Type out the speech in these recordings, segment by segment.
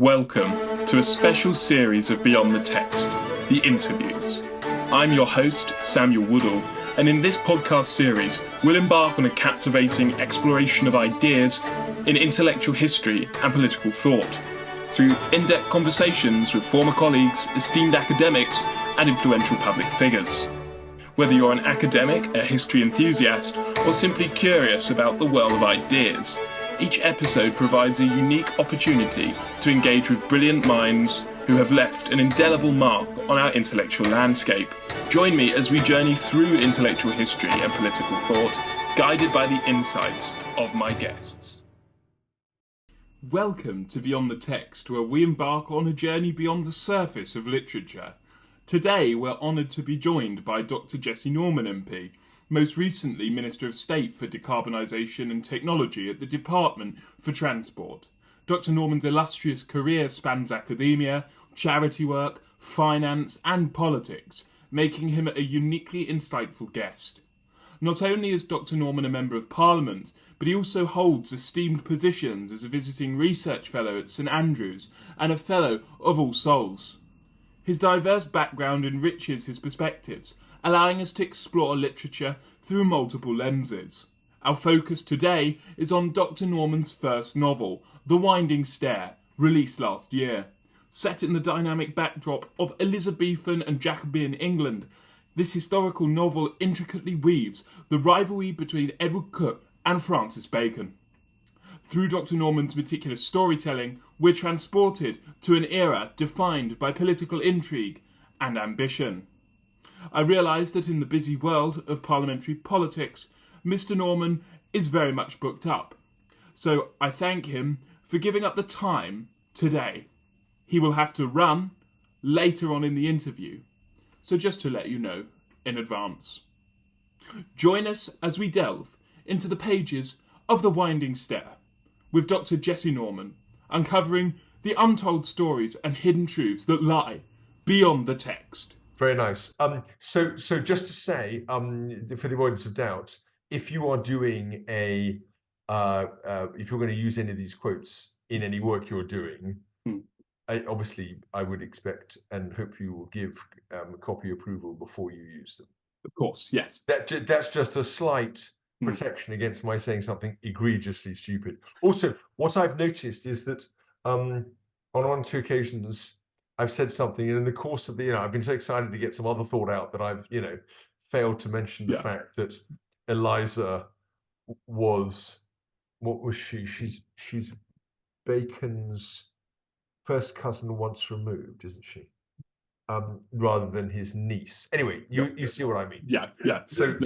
Welcome to a special series of Beyond the Text, the interviews. I'm your host, Samuel Woodall, and in this podcast series, we'll embark on a captivating exploration of ideas in intellectual history and political thought, through in-depth conversations with former colleagues, esteemed academics, and influential public figures. Whether you're an academic, a history enthusiast, or simply curious about the world of ideas, each episode provides a unique opportunity to engage with brilliant minds who have left an indelible mark on our intellectual landscape. Join me as we journey through intellectual history and political thought, guided by the insights of my guests. Welcome to Beyond the Text, where we embark on a journey beyond the surface of literature. Today, we're honoured to be joined by Dr. Jessie Norman MP, most recently Minister of State for Decarbonisation and Technology at the Department for Transport. Dr. Norman's illustrious career spans academia, charity work, finance and politics, making him a uniquely insightful guest. Not only is Dr. Norman a Member of Parliament, but he also holds esteemed positions as a visiting research fellow at St Andrews and a Fellow of All Souls. His diverse background enriches his perspectives, allowing us to explore literature through multiple lenses. Our focus today is on Dr. Norman's first novel, The Winding Stair, released last year. Set in the dynamic backdrop of Elizabethan and Jacobean England, this historical novel intricately weaves the rivalry between Edward Coke and Francis Bacon. Through Dr. Norman's meticulous storytelling, we're transported to an era defined by political intrigue and ambition. I realise that in the busy world of parliamentary politics, Mr. Norman is very much booked up. So I thank him for giving up the time today. He will have to run later on in the interview. So just to let you know in advance. Join us as we delve into the pages of The Winding Stair with Dr. Jessie Norman, uncovering the untold stories and hidden truths that lie beyond the text. Very nice. So just to say, for the avoidance of doubt, if you are doing if you're going to use any of these quotes in any work you're doing, I would expect and hope you will give copy approval before you use them. Of course, yes. That's just a slight protection against my saying something egregiously stupid. Also, what I've noticed is that on one or two occasions, I've said something, and in the course of the, I've been so excited to get some other thought out that I've, failed to mention the fact that Eliza was, what was she? She's Bacon's first cousin once removed, isn't she? Rather than his niece. Anyway, you see what I mean? Yeah. So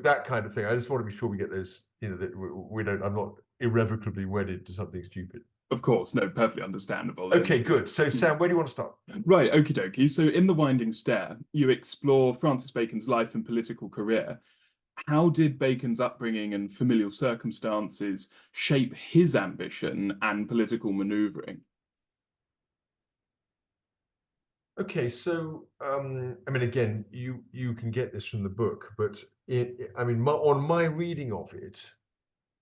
that kind of thing. I just want to be sure we get those, that we don't. I'm not irrevocably wedded to something stupid. Of course, no, perfectly understandable. Okay, good. So, Sam, where do you want to start? Right, okie dokie. So, in The Winding Stair, you explore Francis Bacon's life and political career. How did Bacon's upbringing and familial circumstances shape his ambition and political manoeuvring? Okay, so, again, you can get this from the book, but on my reading of it,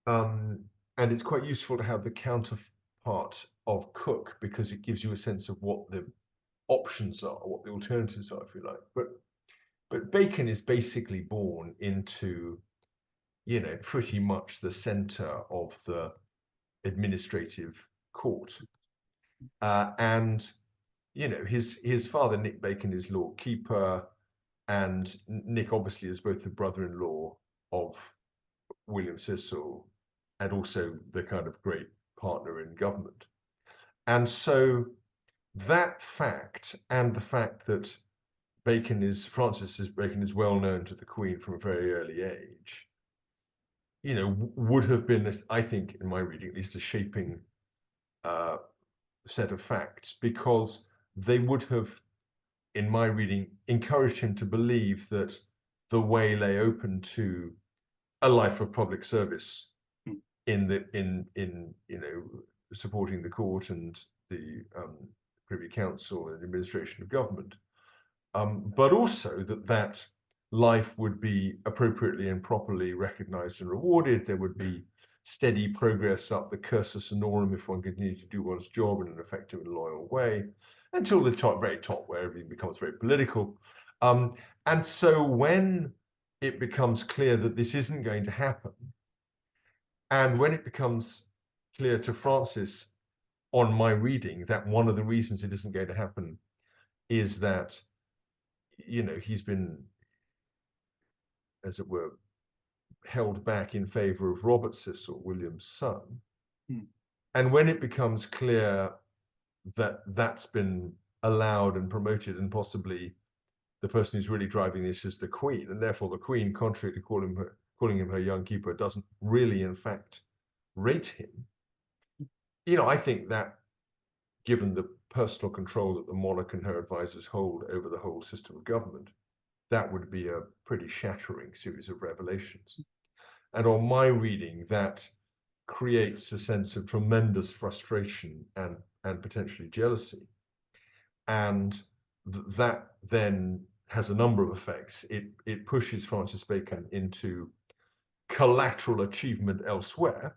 and it's quite useful to have the counterpart of Cook because it gives you a sense of what the options are, what the alternatives are, if you like. But Bacon is basically born into, pretty much the center of the administrative court, and his father Nick Bacon is Lord Keeper, and Nick obviously is both the brother-in-law of William Cecil and also the kind of great partner in government. And so that fact, and the fact that Francis Bacon is well known to the Queen from a very early age, would have been, I think, in my reading at least, a shaping set of facts, because they would have, in my reading, encouraged him to believe that the way lay open to a life of public service in supporting the court and the Privy Council and administration of government, but also that life would be appropriately and properly recognised and rewarded. There would be steady progress up the cursus honorum if one continues to do one's job in an effective and loyal way, until the top, very top, where everything becomes very political. And so when it becomes clear that this isn't going to happen, and when it becomes clear to Francis on my reading that one of the reasons it isn't going to happen is that, you know, he's been, as it were, held back in favor of Robert Cecil, William's son. And when it becomes clear that that's been allowed and promoted, and possibly the person who's really driving this is the Queen, and therefore the Queen, contrary to calling him her young keeper, doesn't really, in fact, rate him. You know, I think that, given the personal control that the monarch and her advisors hold over the whole system of government, that would be a pretty shattering series of revelations. And on my reading, that creates a sense of tremendous frustration and potentially jealousy. And that then has a number of effects. It pushes Francis Bacon into collateral achievement elsewhere,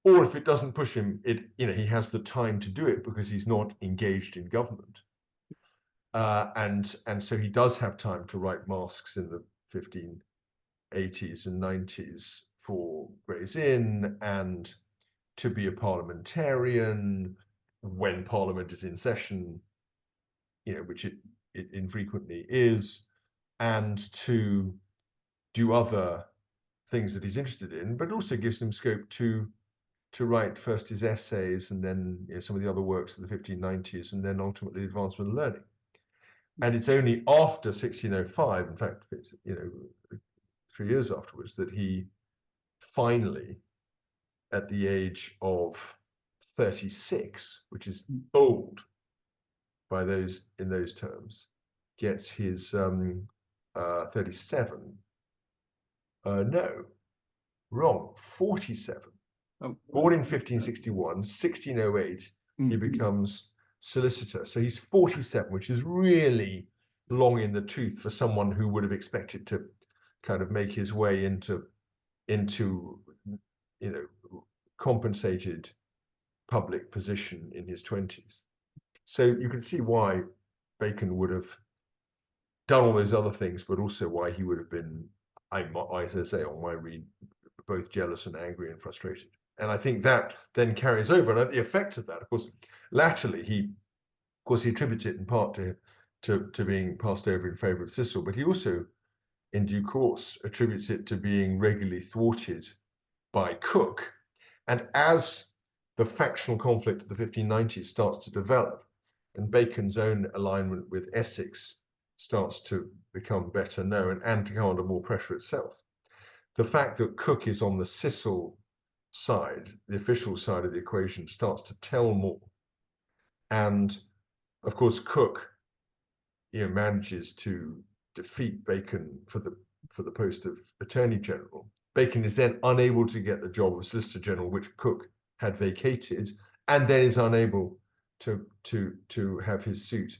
or if it doesn't push him, he has the time to do it because he's not engaged in government. And so he does have time to write masques in the 1580s and 90s for Gray's Inn, and to be a parliamentarian when Parliament is in session, which it infrequently is, and to do other things that he's interested in, but also gives him scope to write first his essays and then some of the other works of the 1590s, and then ultimately advancement of learning. And it's only after 1605, in fact, 3 years afterwards, that he finally, at the age of 36, which is old in those terms, gets his 37. No, wrong, 47. Oh, born in 1561, 1608, he becomes solicitor. So he's 47, which is really long in the tooth for someone who would have expected to kind of make his way into compensated public position in his 20s. So you can see why Bacon would have done all those other things, but also why he would have been, as I say, on my read, both jealous and angry and frustrated. And I think that then carries over. And the effect of that, of course, latterly, he attributes it in part to being passed over in favor of Cecil, but he also, in due course, attributes it to being regularly thwarted by Cook. And as the factional conflict of the 1590s starts to develop, and Bacon's own alignment with Essex starts to become better known and to come under more pressure itself, the fact that Cook is on the Cecil side, the official side of the equation, starts to tell more. And of course, Cook, manages to defeat Bacon for the post of Attorney General. Bacon is then unable to get the job of Solicitor General, which Cook had vacated, and then is unable to have his suit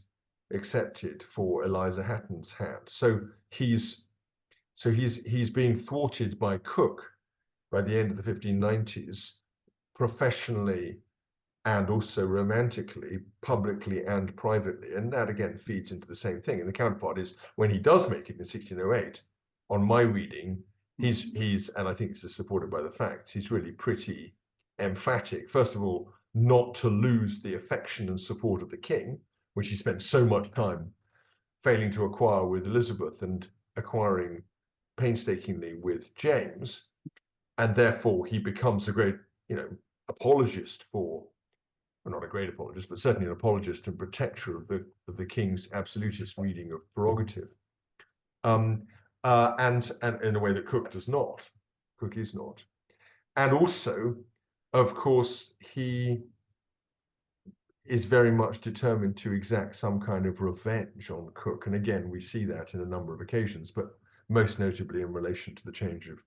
accepted for Eliza Hatton's hand. So he's being thwarted by Cook by the end of the 1590s, professionally and also romantically, publicly and privately. And that again feeds into the same thing. And the counterpart is when he does make it in 1608, on my reading, he's and I think this is supported by the facts, he's really pretty emphatic. First of all, not to lose the affection and support of the king, which he spent so much time failing to acquire with Elizabeth and acquiring painstakingly with James. And therefore he becomes a great, apologist for, well, not a great apologist, but certainly an apologist and protector of the king's absolutist reading of prerogative. And in a way that Cook does not. Cook is not. And also, of course, he is very much determined to exact some kind of revenge on Cook. And again, we see that in a number of occasions, but most notably in relation to the change of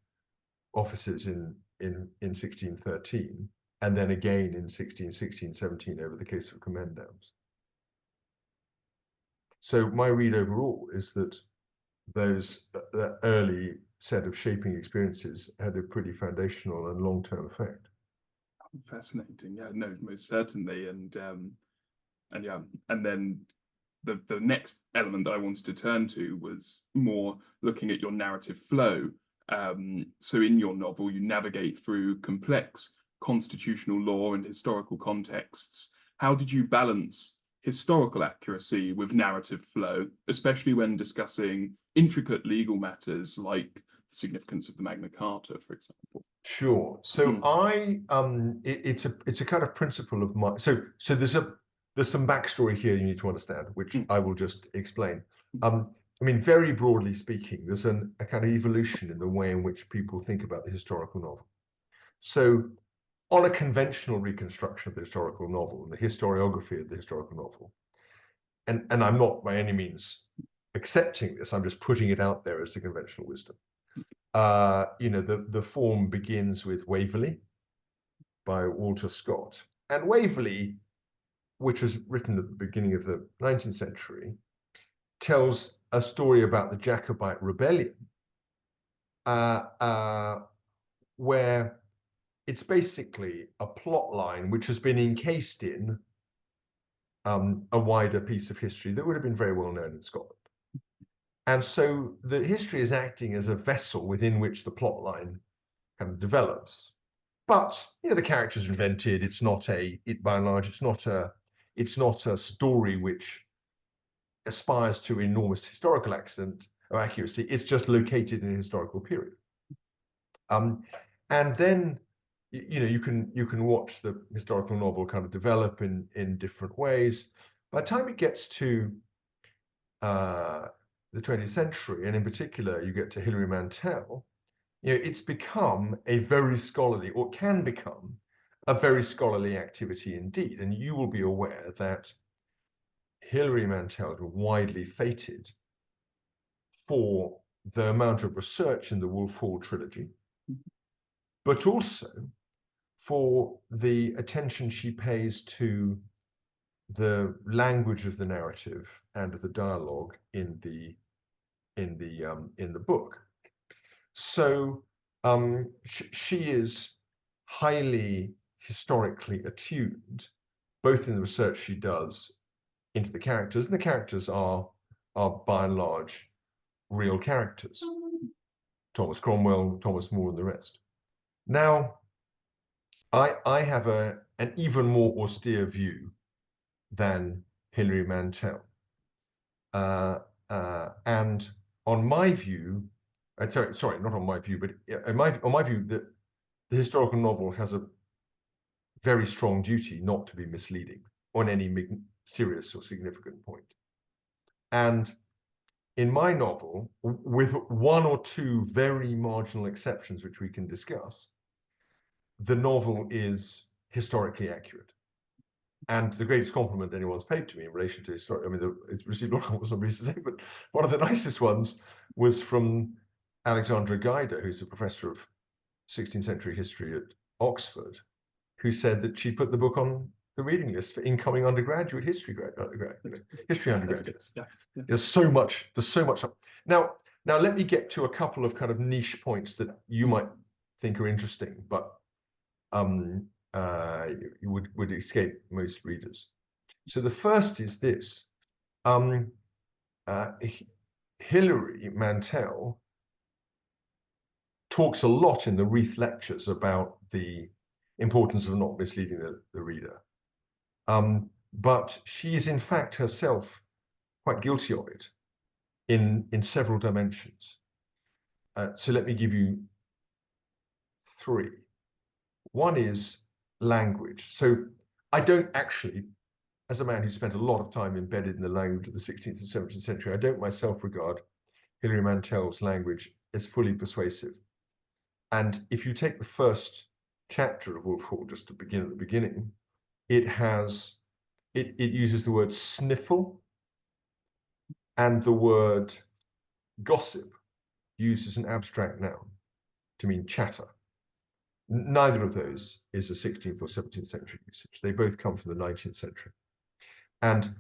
officers in 1613, and then again in 1617 over the case of Commendams. So my read overall is that those early set of shaping experiences had a pretty foundational and long-term effect. Fascinating. Yeah, no, most certainly. And yeah, and then the next element that I wanted to turn to was more looking at your narrative flow. So in your novel, you navigate through complex constitutional law and historical contexts. How did you balance historical accuracy with narrative flow, especially when discussing intricate legal matters like the significance of the Magna Carta, for example? Sure. So it's a kind of principle of my, so there's some backstory here you need to understand, which I will just explain. I mean, very broadly speaking, there's a kind of evolution in the way in which people think about the historical novel. So on a conventional reconstruction of the historical novel and the historiography of the historical novel, and I'm not by any means accepting this, I'm just putting it out there as the conventional wisdom. The form begins with Waverley by Walter Scott. And Waverley, which was written at the beginning of the 19th century, tells a story about the Jacobite rebellion, where it's basically a plot line which has been encased in a wider piece of history that would have been very well known in Scotland. And so the history is acting as a vessel within which the plot line kind of develops. But the characters are invented. It's not by and large, it's not a story which aspires to enormous historical accent or accuracy. It's just located in a historical period. And then you can watch the historical novel kind of develop in different ways. By the time it gets to the 20th century, and in particular, you get to Hilary Mantel, it's become a very scholarly, or can become a very scholarly activity indeed. And you will be aware that Hilary Mantel was widely feted for the amount of research in the Wolf Hall trilogy, but also for the attention she pays to the language of the narrative and of the dialogue in the book. So she is highly historically attuned, both in the research she does into the characters, and the characters are by and large real characters. Thomas Cromwell, Thomas More, and the rest. Now, I have an even more austere view than Hilary Mantel. And on my view, sorry, not on my view, but on my view, that the historical novel has a very strong duty not to be misleading on any serious or significant point. And in my novel, with one or two very marginal exceptions, which we can discuss, the novel is historically accurate. And the greatest compliment anyone's paid to me in relation to history, I mean, it's received a lot of compliments, to say, but one of the nicest ones was from Alexandra Guyder, who's a professor of 16th century history at Oxford, who said that she put the book on the reading list for incoming undergraduate history undergraduates. Yeah. There's so much. Now let me get to a couple of kind of niche points that you might think are interesting, but would escape most readers. So the first is this. Hilary Mantel talks a lot in the Reith lectures about the importance of not misleading the reader. But she is in fact herself quite guilty of it in several dimensions. So let me give you three. One is language. So I don't actually, as a man who spent a lot of time embedded in the language of the 16th and 17th century, I don't myself regard Hilary Mantel's language as fully persuasive. And if you take the first chapter of Wolf Hall, just to begin at the beginning, it uses the word sniffle and the word gossip used as an abstract noun to mean chatter. Neither of those is a 16th or 17th century usage. They both come from the 19th century. And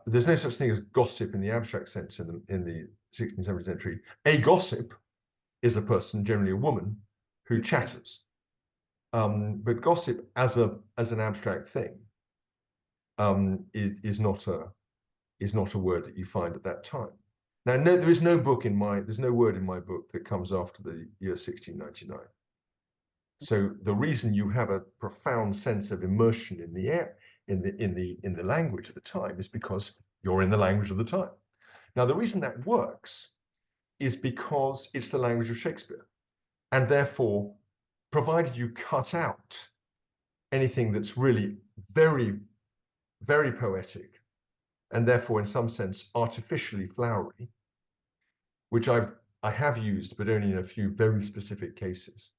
there's no such thing as gossip in the abstract sense in the 16th, 17th century. A gossip is a person, generally a woman, who chatters. But gossip as an abstract thing is not a word that you find at that time. Now, no, there's no word in my book that comes after the year 1699. So the reason you have a profound sense of immersion in the air, in the language of the time, is because you're in the language of the time. Now, the reason that works is because it's the language of Shakespeare, and therefore, provided you cut out anything that's really very, very poetic, and therefore, in some sense, artificially flowery, which I have used, but only in a few very specific cases.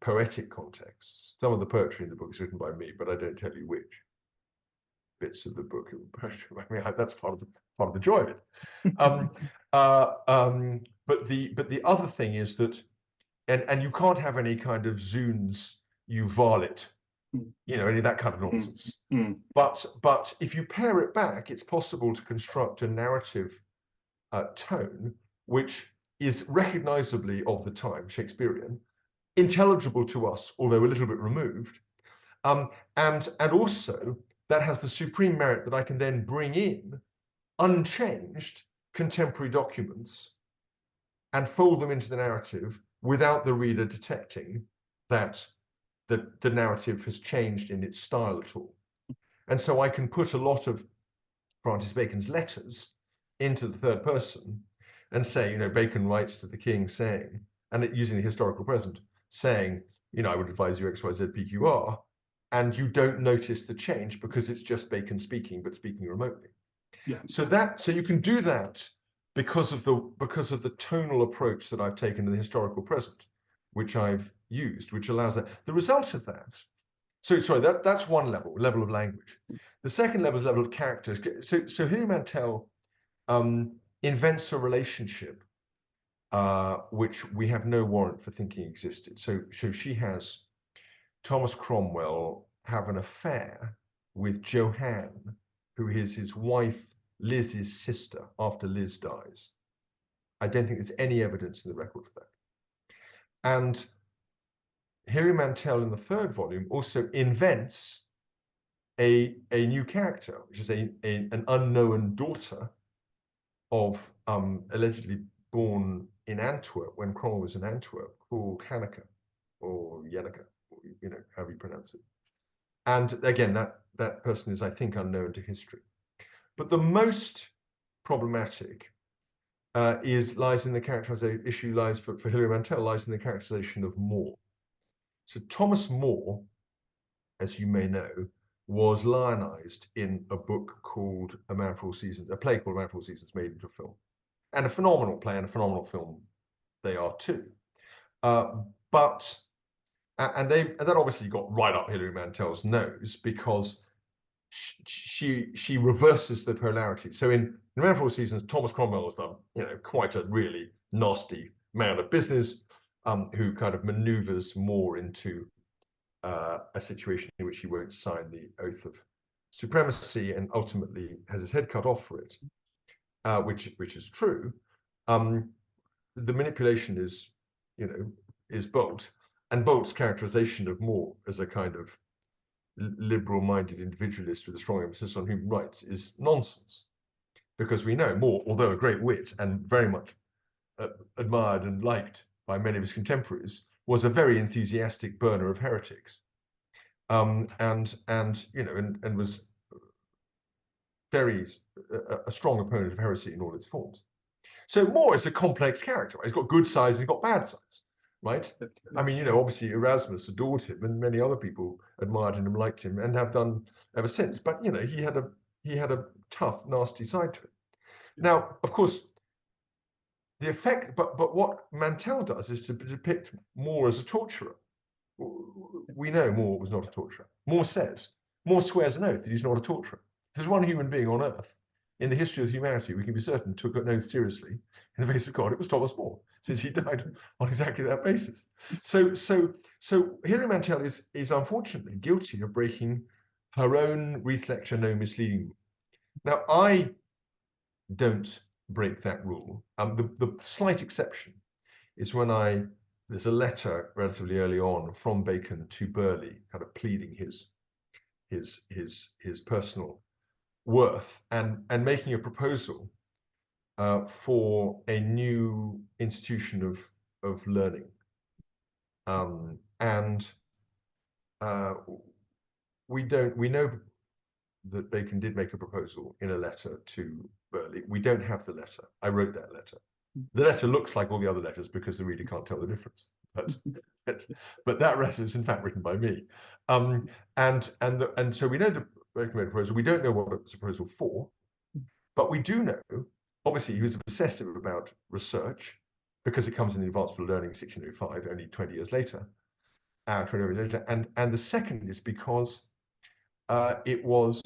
Poetic contexts. Some of the poetry in the book is written by me, but I don't tell you which bits of the book. I mean, that's part of the joy of it. But the other thing is that, and you can't have any kind of zoons, you varlet, any of that kind of nonsense. But if you pare it back, it's possible to construct a narrative tone which is recognizably of the time, Shakespearean, intelligible to us, although a little bit removed, and also that has the supreme merit that I can then bring in unchanged contemporary documents and fold them into the narrative without the reader detecting that the narrative has changed in its style at all. And so I can put a lot of Francis Bacon's letters into the third person and say, Bacon writes to the king saying, and using the historical present, saying, I would advise you X, Y, Z, PQR, and you don't notice the change because it's just Bacon speaking, but speaking remotely. Yeah. So you can do that because of the tonal approach that I've taken to the historical present, which I've used, which allows that. The result of that. So sorry, that's one level of language. The second level is level of characters. So Hilary Mantel invents a relationship which we have no warrant for thinking existed. So she has Thomas Cromwell have an affair with Johanne, who is his wife Liz's sister after Liz dies. I don't think there's any evidence in the record for that. And Hilary Mantel in the third volume also invents a new character, which is an unknown daughter of allegedly born in Antwerp when Cromwell was in Antwerp, called Hanneke or Janneke, however you pronounce it. And again, that person is, I think, unknown to history. But the most problematic lies in the characterization. For Hilary Mantel lies in the characterization of More. So Thomas More, as you may know, was lionized in a book called A Man for All Seasons, a play called A Man for All Seasons, made into a film, and a phenomenal play and a phenomenal film they are too. And that obviously got right up Hilary Mantel's nose because she reverses the polarity. So in A Man for All Seasons, Thomas Cromwell was quite a really nasty man of business who kind of maneuvers More into a situation in which he won't sign the oath of supremacy and ultimately has his head cut off for it, which is true. The manipulation is Bolt, and Bolt's characterization of More as a kind of liberal-minded individualist with a strong emphasis on human rights is nonsense, because we know More, although a great wit and very much admired and liked by many of his contemporaries, was a very enthusiastic burner of heretics, and was very a strong opponent of heresy in all its forms. So More is a complex character. He's got good sides, he's got bad sides, right? I mean, obviously Erasmus adored him, and many other people admired him, liked him, and have done ever since. But he had a tough, nasty side to him. Now, of course, the effect, but what Mantel does is to depict More as a torturer. We know More was not a torturer. More swears an oath that he's not a torturer. If there's one human being on earth in the history of humanity we can be certain took an oath seriously in the face of God, it was Thomas More, since he died on exactly that basis. So Hilary Mantel is unfortunately guilty of breaking her own Reith lecture no misleading rule. Now, I don't break that rule. The slight exception is when there's a letter relatively early on from Bacon to Burghley, kind of pleading his personal worth and making a proposal for a new institution of learning. And we know that Bacon did make a proposal in a letter to Burghley. We don't have the letter. I wrote that letter. The letter looks like all the other letters because the reader can't tell the difference. But that letter is in fact written by me. And so we know the Bacon made a proposal. We don't know what it was a proposal for, but we do know, obviously, he was obsessive about research because it comes in the Advanced Learning 1605, only 20 years later. 20 years later. And the second is because it was,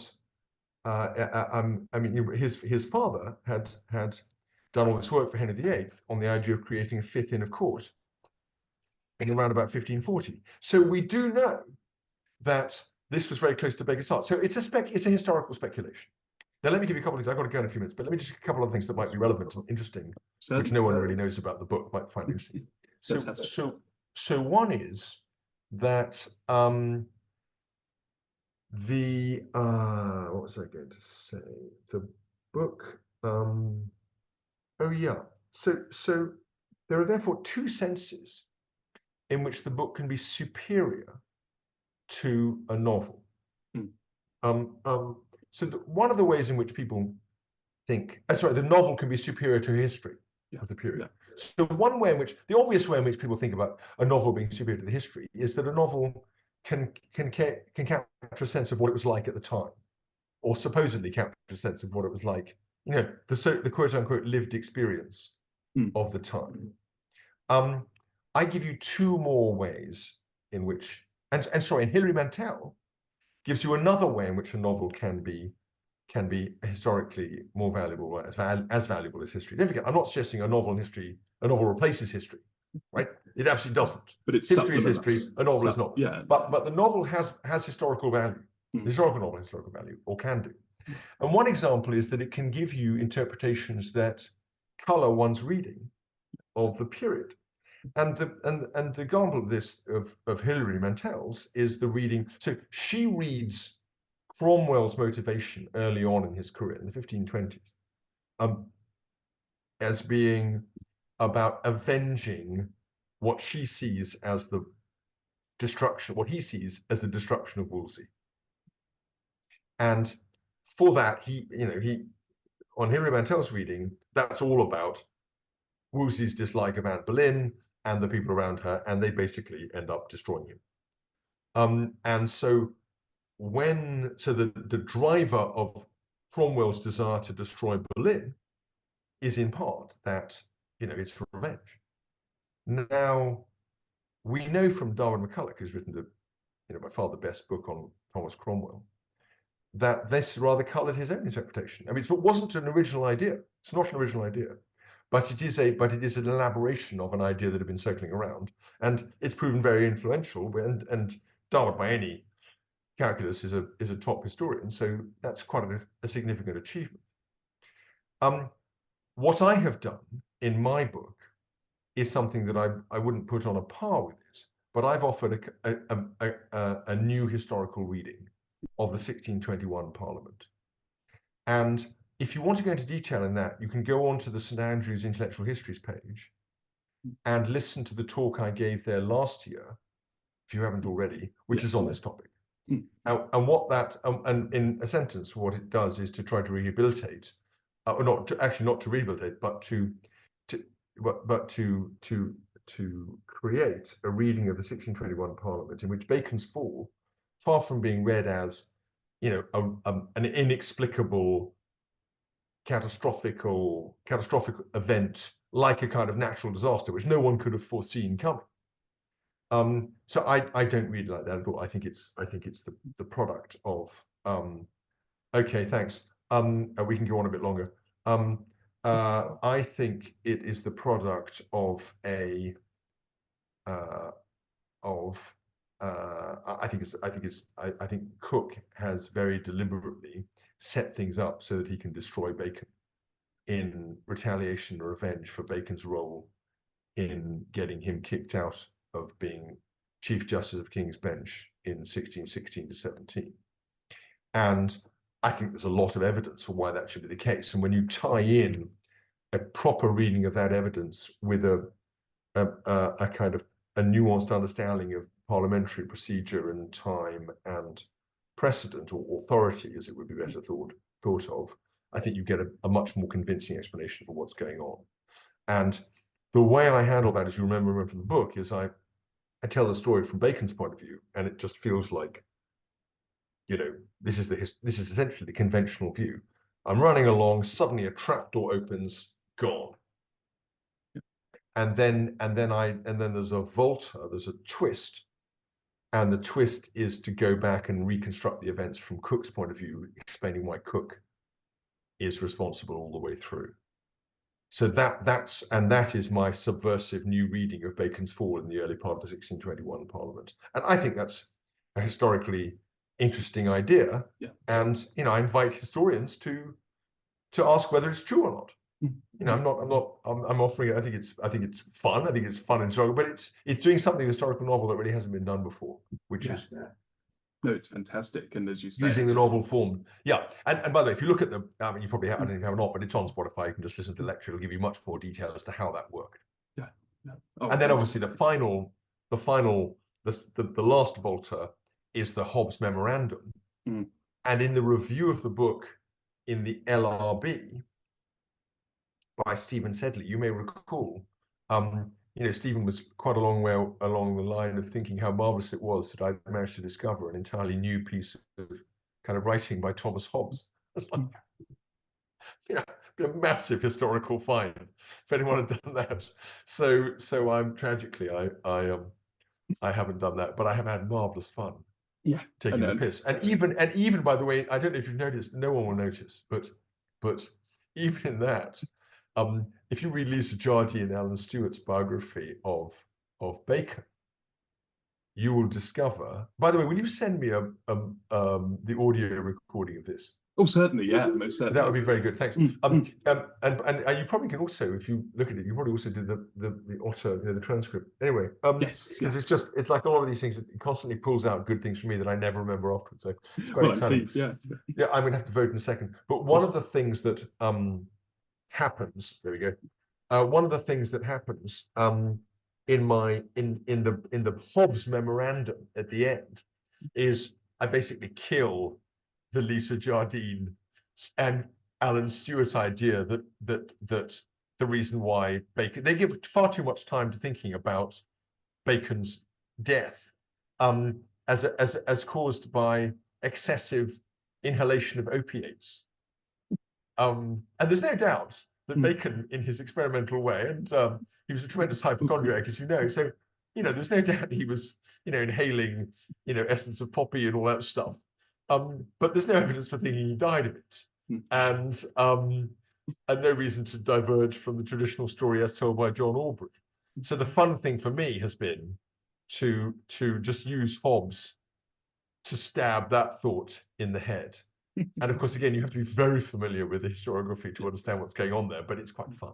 I mean, his father had done all this work for Henry VIII on the idea of creating a fifth Inn of Court in around about 1540. So we do know that this was very close to Bacon's heart. So it's a historical speculation. Now let me give you a couple of things. I've got to go in a few minutes, but let me just a couple of things that might be relevant and interesting, which no one really knows about the book, might find interesting. So one is that what was I going to say? The book. Oh yeah. So there are therefore two senses in which the book can be superior to a novel. So one of the ways in which people think, the novel can be superior to history of the period. So one way in which, the obvious way in which people think about a novel being superior to the history is that a novel can capture a sense of what it was like at the time, or supposedly capture a sense of what it was like, the quote unquote lived experience of the time. I give you two more ways in which, and Hilary Mantel gives you another way in which a novel can be historically more valuable, or as valuable as history. Don't forget, I'm not suggesting a novel replaces history, right? It absolutely doesn't. But it's history is history, a novel is not. Yeah. But the novel has historical value. The historical novel has historical value, or can do. And one example is that it can give you interpretations that color one's reading of the period. And the example of this of Hilary Mantel's is the reading. So she reads Cromwell's motivation early on in his career in the 1520s as being about avenging what she sees as the destruction, what he sees as the destruction of Wolsey. And for that, he on Hilary Mantel's reading, that's all about Wolsey's dislike of Anne Boleyn and the people around her, and they basically end up destroying him. And so the driver of Cromwell's desire to destroy Boleyn is in part that it's for revenge. Now we know from Darwin McCulloch, who's written by far the best book on Thomas Cromwell, that this rather coloured his own interpretation. I mean, it wasn't an original idea. It's not an original idea, but it is an elaboration of an idea that had been circling around, and it's proven very influential. And Darwin, by any calculus, is a top historian, so that's quite a significant achievement. What I have done in my book is something that I wouldn't put on a par with this, but I've offered a new historical reading of the 1621 Parliament. And if you want to go into detail in that, you can go on to the St Andrews Intellectual Histories page and listen to the talk I gave there last year, if you haven't already, which is on this topic. And in a sentence, what it does is to try to rehabilitate, not to rehabilitate, but to create a reading of the 1621 Parliament in which Bacon's fall, far from being read as an inexplicable catastrophic event like a kind of natural disaster which no one could have foreseen coming. So I don't read it like that at all. I think it's the product of okay, thanks. We can go on a bit longer. I think it is the product of I think Cook has very deliberately set things up so that he can destroy Bacon in retaliation or revenge for Bacon's role in getting him kicked out of being Chief Justice of King's Bench in 1616 to 17. And I think there's a lot of evidence for why that should be the case. And when you tie in a proper reading of that evidence with a kind of a nuanced understanding of parliamentary procedure and time and precedent, or authority, as it would be better thought of, I think you get a much more convincing explanation for what's going on. And the way I handle that, as you remember from the book, is I tell the story from Bacon's point of view, and it just feels like, this is essentially the conventional view. I'm running along, suddenly a trapdoor opens, gone. And then there's a volta, there's a twist, and the twist is to go back and reconstruct the events from Cook's point of view, explaining why Cook is responsible all the way through. So that is my subversive new reading of Bacon's Fall in the early part of the 1621 Parliament, and I think that's a historically interesting idea. Yeah. And I invite historians to ask whether it's true or not. I'm offering it. I think it's fun. I think it's fun and historical, but it's doing something historical novel that really hasn't been done before, which is no, it's fantastic. And as you say, using the novel form. Yeah. And by the way, if you look at the, you probably have, I don't know if you have or not, but it's on Spotify. You can just listen to the lecture. It'll give you much more detail as to how that worked. Yeah. Oh, and then obviously the last volta is the Hobbes memorandum. And in the review of the book in the LRB by Stephen Sedley, you may recall, Stephen was quite a long way along the line of thinking how marvelous it was that I managed to discover an entirely new piece of kind of writing by Thomas Hobbes. It's like, a massive historical find if anyone had done that. So I'm tragically I haven't done that, but I have had marvelous fun. Yeah, taking the piss. And even by the way, I don't know if you've noticed, no one will notice, but even in that, if you read Lisa Jardine and Alan Stewart's biography of Bacon, you will discover. By the way, will you send me the audio recording of this? Oh, certainly, yeah, most certainly. That would be very good. Thanks. And you probably can also, if you look at it, you probably also did the auto, the transcript. Anyway, yes, because it's like a lot of these things. It constantly pulls out good things for me that I never remember afterwards. So it's quite exciting. Please, yeah. I'm going to have to vote in a second. But one of the things that happens. There we go. One of the things that happens in the Hobbes memorandum at the end is I basically kill the Lisa Jardine and Alan Stewart idea that the reason why Bacon, they give far too much time to thinking about Bacon's death as caused by excessive inhalation of opiates. And there's no doubt that Bacon, in his experimental way, and he was a tremendous hypochondriac, as you know, so there's no doubt he was inhaling essence of poppy and all that stuff. But there's no evidence for thinking he died of it, and no reason to diverge from the traditional story as told by John Aubrey. So the fun thing for me has been to just use Hobbes to stab that thought in the head. And of course, again, you have to be very familiar with the historiography to understand what's going on there, but it's quite fun.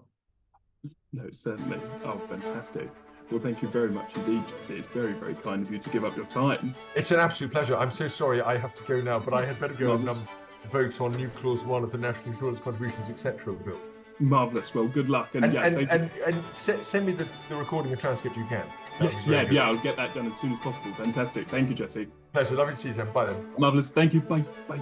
No, certainly. Oh, fantastic. Well, thank you very much indeed, Jesse. It's very, very kind of you to give up your time. It's an absolute pleasure. I'm so sorry I have to go now, but I had better go and vote on new clause 1 of the National Insurance Contributions, etc. bill. Marvellous. Well, good luck. And send me the recording and transcript you can. Yes, yeah, I'll get that done as soon as possible. Fantastic. Thank you, Jesse. Pleasure. Lovely to see you then. Bye then. Marvellous. Thank you. Bye. Bye.